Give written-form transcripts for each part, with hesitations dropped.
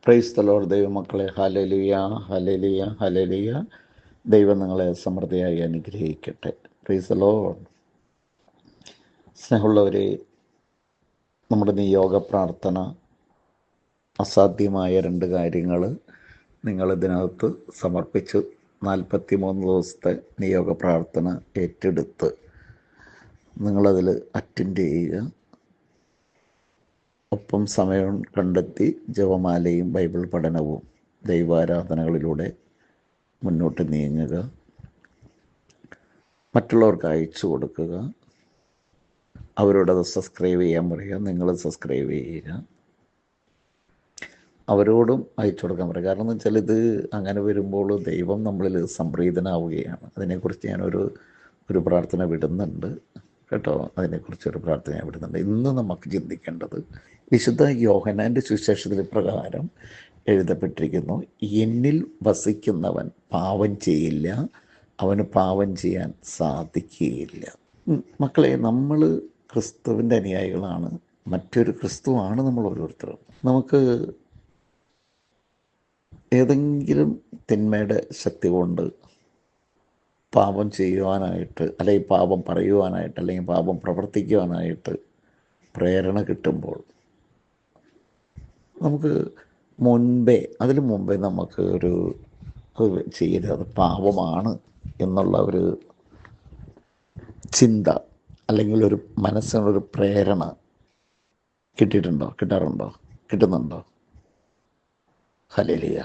Praise the Lord. ദൈവമക്കളെ, hallelujah, hallelujah, hallelujah. ദൈവം നിങ്ങളെ സമൃദ്ധിയായി അനുഗ്രഹിക്കട്ടെ. Praise the Lord. സ്നേഹമുള്ളവരെ, നമ്മുടെ നിയോഗ പ്രാർത്ഥന, അസാധ്യമായ 2 കാര്യങ്ങൾ നിങ്ങൾ ഇതിനകത്ത് സമർപ്പിച്ച് 43 ദിവസത്തെ നിയോഗ പ്രാർത്ഥന ഏറ്റെടുത്ത് നിങ്ങളതിൽ അറ്റൻഡ് ചെയ്യുക. ഒപ്പം സമയം കണ്ടെത്തി ജപമാലയും ബൈബിൾ പഠനവും ദൈവാരാധനകളിലൂടെ മുന്നോട്ട് നീങ്ങുക. മറ്റുള്ളവർക്ക് അയച്ചു കൊടുക്കുക. അവരോടത് സബ്സ്ക്രൈബ് ചെയ്യാൻ പറയുക. നിങ്ങൾ സബ്സ്ക്രൈബ് ചെയ്യുക. അവരോടും അയച്ചു കൊടുക്കാൻ പറയുക. കാരണം എന്ന് വെച്ചാൽ ഇത് അങ്ങനെ വരുമ്പോൾ ദൈവം നമ്മളിൽ സംപ്രീതനാവുകയാണ്. അതിനെക്കുറിച്ച് ഞാനൊരു പ്രാർത്ഥന വിടുന്നുണ്ട് കേട്ടോ. അതിനെക്കുറിച്ചൊരു പ്രാർത്ഥന ഞാൻ വിടുന്നുണ്ട്. ഇന്ന് നമുക്ക് ചിന്തിക്കേണ്ടത് വിശുദ്ധ യോഹന്നാൻ്റെ സുവിശേഷത്തിൽ പ്രകാരം എഴുതപ്പെട്ടിരിക്കുന്നു, എന്നിൽ വസിക്കുന്നവൻ പാപം ചെയ്യില്ല, അവന് പാപം ചെയ്യാൻ സാധിക്കുകയില്ല. മക്കളെ, നമ്മൾ ക്രിസ്തുവിൻ്റെ അനുയായികളാണ്. മറ്റൊരു ക്രിസ്തുവാണ് നമ്മൾ ഓരോരുത്തരും. നമുക്ക് ഏതെങ്കിലും തിന്മയുടെ ശക്തി കൊണ്ട് പാപം ചെയ്യുവാനായിട്ട്, അല്ലെങ്കിൽ പാപം പറയുവാനായിട്ട്, അല്ലെങ്കിൽ പാപം പ്രവർത്തിക്കുവാനായിട്ട് പ്രേരണ കിട്ടുമ്പോൾ നമുക്ക് അതിനു മുമ്പേ നമുക്ക് അത് ചെയ്യരുത്, അത് പാപമാണ് എന്നുള്ള ഒരു ചിന്ത അല്ലെങ്കിൽ ഒരു മനസ്സിനൊരു പ്രേരണ കിട്ടുന്നുണ്ടോ? ഹല്ലേലൂയ.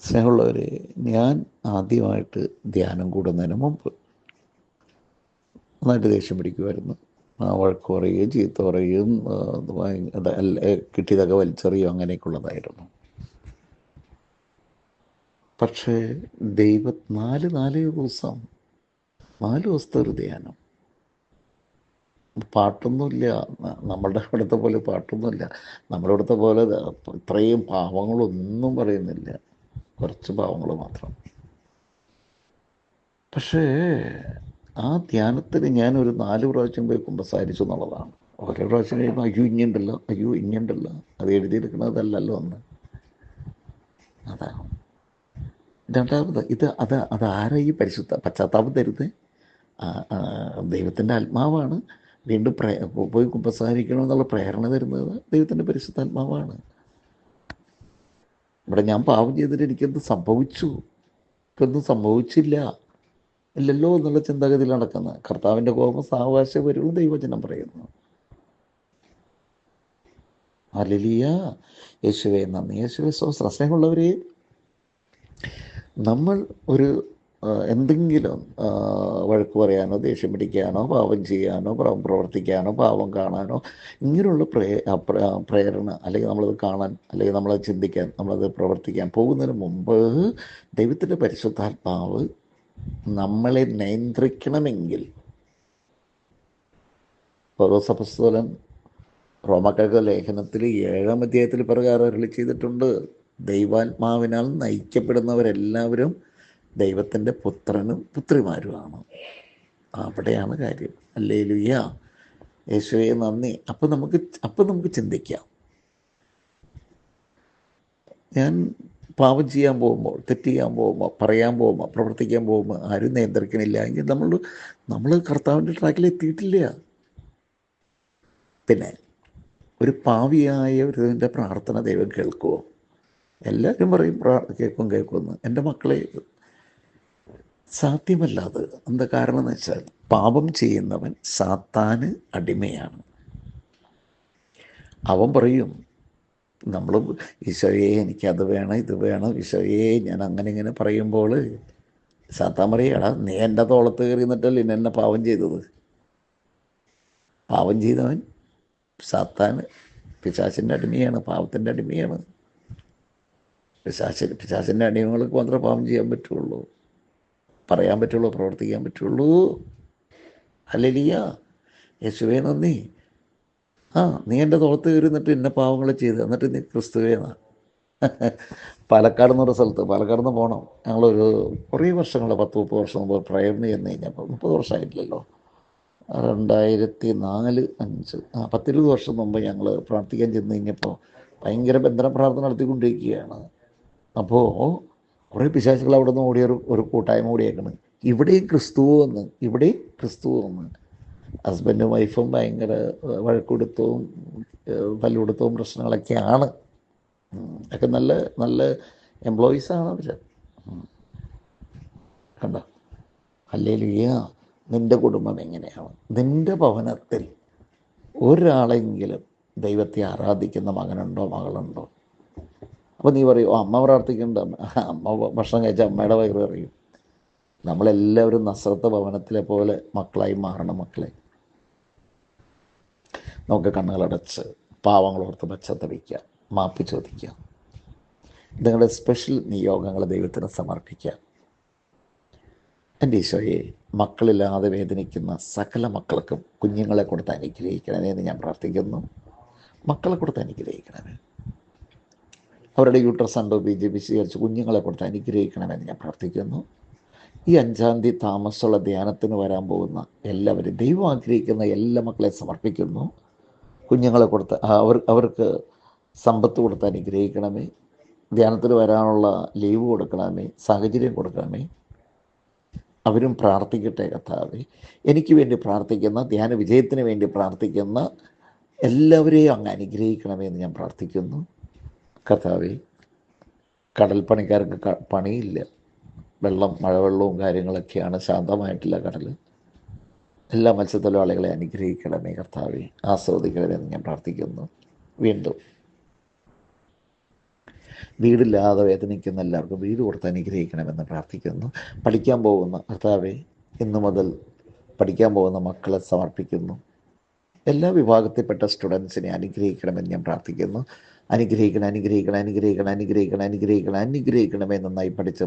സ്നേഹമുള്ളവരെ, ഞാൻ ആദ്യമായിട്ട് ധ്യാനം കൂടുന്നതിന് മുമ്പ് നന്നായിട്ട് ദേഷ്യം പിടിക്കുമായിരുന്നു. വഴക്ക് പറയുകയും ചീത്ത പറയുകയും കിട്ടിയതൊക്കെ വലിച്ചെറിയും, അങ്ങനെയൊക്കെയുള്ളതായിരുന്നു. പക്ഷേ നാല് ദിവസത്തെ ഒരു ധ്യാനം, പാട്ടൊന്നുമില്ല, നമ്മളുടെ ഇവിടുത്തെ പോലെ പാട്ടൊന്നുമില്ല, നമ്മുടെ ഇവിടുത്തെ പോലെ ഇത്രയും പാവങ്ങളൊന്നും പറയുന്നില്ല, കുറച്ച് പാവങ്ങൾ മാത്രം. പക്ഷേ ആ ധ്യാനത്തിന് ഞാനൊരു 4 പ്രാവശ്യം പോയി കുമ്പസാരിച്ചു എന്നുള്ളതാണ്. ഓരോ പ്രാവശ്യം കഴിയുമ്പോൾ അയ്യോ ഇനിയുണ്ടല്ലോ, അത് എഴുതിയെടുക്കുന്നതല്ലല്ലോ എന്ന്. അതാണ്. രണ്ടാമത്, അതാരാ ഈ പശ്ചാത്താപം തരുന്നത്? ദൈവത്തിൻ്റെ ആത്മാവാണ്. വീണ്ടും പോയി കുമ്പസാരിക്കണമെന്നുള്ള പ്രേരണ തരുന്നത് ദൈവത്തിൻ്റെ പരിശുദ്ധാത്മാവാണ്. ഇവിടെ ഞാൻ പാപം ചെയ്തിട്ട് എനിക്കെന്ത് സംഭവിച്ചു, ഇപ്പൊന്നും സംഭവിച്ചില്ല ഇല്ലല്ലോ എന്നുള്ള ചിന്താഗതിയിൽ നടക്കുന്നത്. കർത്താവിൻ്റെ കോപം സാവകാശം വരുള്ളൂ ദൈവവചനം പറയുന്നു. ഹല്ലേലൂയ. യേശുവേ നന്ദി, യേശുവേ സ്തോത്രം. സ്നേഹമുള്ളവരെ, നമ്മൾ എന്തെങ്കിലും വഴക്ക് പറയാനോ, ദേഷ്യം പിടിക്കാനോ, പാപം ചെയ്യാനോ, പ്രവർത്തിക്കാനോ, പാപം കാണാനോ, ഇങ്ങനെയുള്ള പ്രേരണ, അല്ലെങ്കിൽ നമ്മളത് കാണാൻ, അല്ലെങ്കിൽ നമ്മളത് ചിന്തിക്കാൻ, നമ്മളത് പ്രവർത്തിക്കാൻ പോകുന്നതിന് മുമ്പ് ദൈവത്തിൻ്റെ പരിശുദ്ധാത്മാവ് നമ്മളെ നിയന്ത്രിക്കണമെങ്കിൽ, പൗലോസ് അപ്പോസ്തലൻ റോമാക്കാരുടെ ലേഖനത്തിൽ 7-ാം അധ്യായത്തിൽ പ്രകാരം അരുളി ചെയ്തിട്ടുണ്ട്, ദൈവാത്മാവിനാൽ നയിക്കപ്പെടുന്നവരെല്ലാവരും ദൈവത്തിൻ്റെ പുത്രനും പുത്രിമാരുമാണ്. അവിടെയാണ് കാര്യം. ഹല്ലേലൂയ, യേശുവേ നന്ദി. അപ്പം നമുക്ക് ചിന്തിക്കാം, ഞാൻ പാപം ചെയ്യാൻ പോകുമ്പോൾ, തെറ്റ് ചെയ്യാൻ പോകുമ്പോൾ, പറയാൻ പോകുമ്പോൾ, പ്രവർത്തിക്കാൻ പോകുമ്പോൾ ആരും നിയന്ത്രിക്കണില്ല എങ്കിൽ നമ്മൾ കർത്താവിൻ്റെ ട്രാക്കിൽ എത്തിയിട്ടില്ല. പിന്നെ ഒരു പാവിയായ ഒരുതിൻ്റെ പ്രാർത്ഥന ദൈവം കേൾക്കുമോ? എല്ലാവരും പറയും കേൾക്കുമെന്ന്. എൻ്റെ മക്കളെ, സാധ്യമല്ല അത്. എന്താ കാരണം എന്ന് വെച്ചാൽ, പാപം ചെയ്യുന്നവൻ സാത്താന് അടിമയാണ്. അവൻ പറയും, നമ്മൾ ഈശോയെ എനിക്കത് വേണം, ഇത് വേണം, ഈശോയെ ഞാൻ അങ്ങനെ ഇങ്ങനെ പറയുമ്പോൾ സാത്താൻ പറയടാ, നീ എൻ്റെ തോളത്ത് കയറി നിന്നിട്ടല്ലേ എന്നെ പാപം ചെയ്തത്. പാപം ചെയ്തവൻ സാത്താൻ പിശാചിൻ്റെ അടിമയാണ്, പാപത്തിൻ്റെ അടിമയാണ്. പിശാചിൻ്റെ അടിമകൾക്ക് മാത്രമേ പാപം ചെയ്യാൻ പറ്റുള്ളൂ, പറയാൻ പറ്റുള്ളൂ, പ്രവർത്തിക്കാൻ പറ്റുള്ളൂ. ഹല്ലേലൂയ, യേശുവേ നന്ദി. നീ എൻ്റെ തോളത്ത് കയറി എന്നിട്ട് ഇന്ന പാവങ്ങൾ ചെയ്ത്, എന്നിട്ട് നീ ക്രിസ്തുവേന്നാ. പാലക്കാട് എന്നൊരു സ്ഥലത്ത്, പാലക്കാട് നിന്ന് പോകണം. ഞങ്ങളൊരു കുറേ വർഷങ്ങൾ, 10-30 വർഷം മുമ്പ് പ്രയറിന് ചെന്ന് കഴിഞ്ഞപ്പോൾ, 30 വർഷമായിട്ടില്ലല്ലോ, 2004-05 10-20 വർഷം മുമ്പ് ഞങ്ങൾ പ്രാർത്ഥിക്കാൻ ചെന്ന് കഴിഞ്ഞപ്പോൾ ഭയങ്കര ബന്ധന പ്രാർത്ഥന നടത്തിക്കൊണ്ടിരിക്കുകയാണ്. അപ്പോൾ കുറേ പിശാചുകൾ അവിടെ നിന്ന് ഒരു കൂട്ടായ്മ കൂടിയേക്കണം. ഇവിടെയും ക്രിസ്തു വന്ന്, ഇവിടെയും ക്രിസ്തു വന്ന്. ഹസ്ബൻഡും വൈഫും ഭയങ്കര വഴക്കൊടുത്തവും തല്ലുകൊടുത്തവും പ്രശ്നങ്ങളൊക്കെയാണ്. ഒക്കെ നല്ല നല്ല എംപ്ലോയീസാണ് അവർ. കണ്ടോ? ഹല്ലേലൂയ. നിൻ്റെ കുടുംബം എങ്ങനെയാണ്? നിൻ്റെ ഭവനത്തിൽ ഒരാളെങ്കിലും ദൈവത്തെ ആരാധിക്കുന്ന മകനുണ്ടോ, മകളുണ്ടോ? അപ്പോൾ നീ പറയും, അമ്മ പ്രാർത്ഥിക്കേണ്ട, അമ്മ ഭക്ഷണം കഴിച്ച അമ്മയുടെ വയറ് അറിയും. നമ്മളെല്ലാവരും നസ്രത്ത് ഭവനത്തിലെ പോലെ മക്കളായി മാറണം. മക്കളെ, നമുക്ക് കണ്ണുകളടച്ച് പാവങ്ങളോർത്ത് പശ്ചാത്തപിക്കുക, മാപ്പ് ചോദിക്കുക, നിങ്ങളുടെ സ്പെഷ്യൽ നിയോഗങ്ങൾ ദൈവത്തിന് സമർപ്പിക്കുക. എൻ്റെ ഈശോയെ, മക്കളില്ലാതെ വേദനിക്കുന്ന സകല മക്കൾക്കും കുഞ്ഞുങ്ങളെ കൊടുത്ത് അനുഗ്രഹിക്കണമേ എന്ന് ഞാൻ പ്രാർത്ഥിക്കുന്നു. മക്കളെ കൊടുത്ത് അനുഗ്രഹിക്കണമേ. അവരുടെ യൂട്രസ് അണ്ടോപീജ് വിശദീകരിച്ച് കുഞ്ഞുങ്ങളെ കൊടുത്ത് അനുഗ്രഹിക്കണമെന്ന് ഞാൻ പ്രാർത്ഥിക്കുന്നു. ഈ 5-ാം തീയതി താമസമുള്ള ധ്യാനത്തിന് വരാൻ പോകുന്ന എല്ലാവരും, ദൈവം ആഗ്രഹിക്കുന്ന എല്ലാ മക്കളെ സമർപ്പിക്കുന്നു. കുഞ്ഞുങ്ങളെ കൊടുത്ത് അവർക്ക് സമ്പത്ത് കൊടുത്ത് അനുഗ്രഹിക്കണമേ. ധ്യാനത്തിന് വരാനുള്ള ലീവ് കൊടുക്കണമേ, സാഹചര്യം കൊടുക്കണമേ. അവരും പ്രാർത്ഥിക്കട്ടെ കർത്താവേ. എനിക്ക് വേണ്ടി പ്രാർത്ഥിക്കുന്ന, ധ്യാന വിജയത്തിന് വേണ്ടി പ്രാർത്ഥിക്കുന്ന എല്ലാവരെയും അങ്ങ് അനുഗ്രഹിക്കണമേ എന്ന് ഞാൻ പ്രാർത്ഥിക്കുന്നു. കർത്താവേ, കടൽപ്പണിക്കാർക്ക് പണിയില്ല, മഴവെള്ളവും കാര്യങ്ങളൊക്കെയാണ്, ശാന്തമായിട്ടില്ല കടൽ. എല്ലാ മത്സ്യത്തൊഴിലാളികളെ അനുഗ്രഹിക്കണമേ കർത്താവേ, ആസ്വദിക്കണമെന്ന് ഞാൻ പ്രാർത്ഥിക്കുന്നു. വീണ്ടും വീടില്ലാതെ വേദനിക്കുന്ന എല്ലാവർക്കും വീട് കൊടുത്ത് അനുഗ്രഹിക്കണമെന്ന് പ്രാർത്ഥിക്കുന്നു. പഠിക്കാൻ പോകുന്ന കർത്താവേ, ഇന്നു മുതൽ പഠിക്കാൻ പോകുന്ന മക്കളെ സമർപ്പിക്കുന്നു. എല്ലാ വിഭാഗത്തിൽപ്പെട്ട സ്റ്റുഡൻസിനെ അനുഗ്രഹിക്കണമെന്ന് ഞാൻ പ്രാർത്ഥിക്കുന്നു. അനുഗ്രഹിക്കണമേ. നന്നായി പഠിച്ച്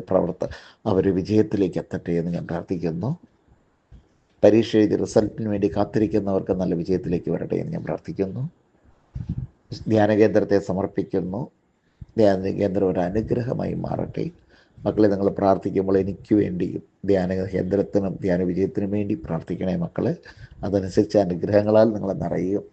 അവർ വിജയത്തിലേക്ക് എത്തട്ടെ എന്ന് ഞാൻ പ്രാർത്ഥിക്കുന്നു. പരീക്ഷ എഴുതി റിസൾട്ടിന് വേണ്ടി കാത്തിരിക്കുന്നവർക്ക് നല്ല വിജയത്തിലേക്ക് വരട്ടെ എന്ന് ഞാൻ പ്രാർത്ഥിക്കുന്നു. ധ്യാനകേന്ദ്രത്തെ സമർപ്പിക്കുന്നു. ധ്യാനകേന്ദ്രം ഒരു അനുഗ്രഹമായി മാറട്ടെ. മക്കളെ, നിങ്ങൾ പ്രാർത്ഥിക്കുമ്പോൾ എനിക്ക് വേണ്ടിയും ധ്യാനകേന്ദ്രത്തിനും ധ്യാന വിജയത്തിനും വേണ്ടി പ്രാർത്ഥിക്കണേ മക്കളെ. അതനുസരിച്ച് അനുഗ്രഹങ്ങളാൽ നിങ്ങൾ നിറയും.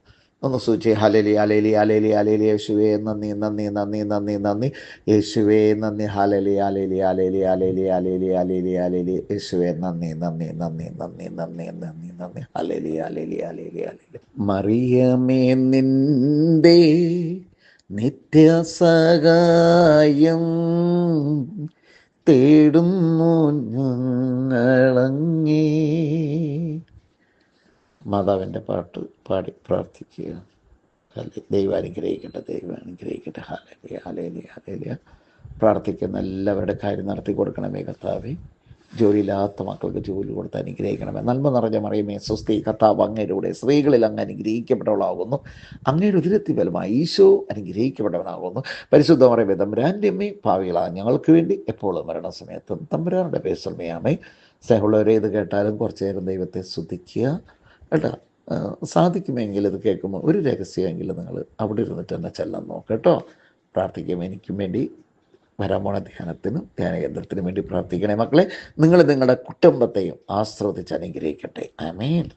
ഒന്ന് സൂചിച്ച് ഹല്ലേലൂയ ഹല്ലേലൂയ ഹല്ലേലൂയ ഹല്ലേലൂയ. യേശുവേ നന്ദി നന്ദി നന്ദി നന്ദി നന്ദി. യേശുവേ നന്ദി. Hallelujah hallelujah hallelujah hallelujah hallelujah hallelujah hallelujah. യേശുവേ നന്ദി നന്ദി നന്ദി നന്ദി നന്ദി നന്ദി നന്ദി. Hallelujah hallelujah hallelujah hallelujah. മറിയമേ, നിന്റെ നിത്യസഹായം തേടുന്നു ഞങ്ങളങ്ങേ. മാതാവിൻ്റെ പാട്ട് പാടി പ്രാർത്ഥിക്കുക. ദൈവം അനുഗ്രഹിക്കട്ടെ, ദൈവം അനുഗ്രഹിക്കട്ടെ. Hallelujah hallelujah hallelujah. പ്രാർത്ഥിക്കുന്ന എല്ലാവരുടെ കാര്യം നടത്തി കൊടുക്കണമേ കർത്താവേ. ജോലിയില്ലാത്ത മക്കൾക്ക് ജോലി കൊടുത്ത് അനുഗ്രഹിക്കണമേ. നന്മ നിറഞ്ഞ മറിയമേ സ്വസ്തി, കർത്താവ് അങ്ങയിലൂടെ സ്ത്രീകളിൽ അങ്ങ് അനുഗ്രഹിക്കപ്പെട്ടവളാകുന്നു. അങ്ങയുടെ ഉദരത്തിൻ ഫലമായി ഈശോ അനുഗ്രഹിക്കപ്പെട്ടവനാകുന്നു. പരിശുദ്ധ മറിയമേ തമ്പുരാൻ്റെ അമ്മേ, പാപികളായ ഞങ്ങൾക്ക് വേണ്ടി എപ്പോഴും മരണസമയത്തും തമ്പുരാനുടെ പേസമ്മയാമേ. സ്നേഹമുള്ളവരെ, ഇത് കേട്ടാലും കുറച്ചു നേരം ദൈവത്തെ സ്തുതിക്കുക കേട്ടോ. സാധിക്കുമെങ്കിൽ ഇത് കേൾക്കുമ്പോൾ ഒരു രഹസ്യമെങ്കിലും നിങ്ങൾ അവിടെ ഇരുന്നിട്ട് തന്നെ ചെല്ലാൻ നോക്കുക കേട്ടോ. പ്രാർത്ഥിക്കും. എനിക്കും വേണ്ടി വരാൻ പോണ ധ്യാനത്തിനും ധ്യാനകേന്ദ്രത്തിനും വേണ്ടി പ്രാർത്ഥിക്കണേ മക്കളെ. നിങ്ങൾ നിങ്ങളുടെ കുടുംബത്തെയും ആശ്രവദിച്ച് അനുഗ്രഹിക്കട്ടെ. ആമേൻ.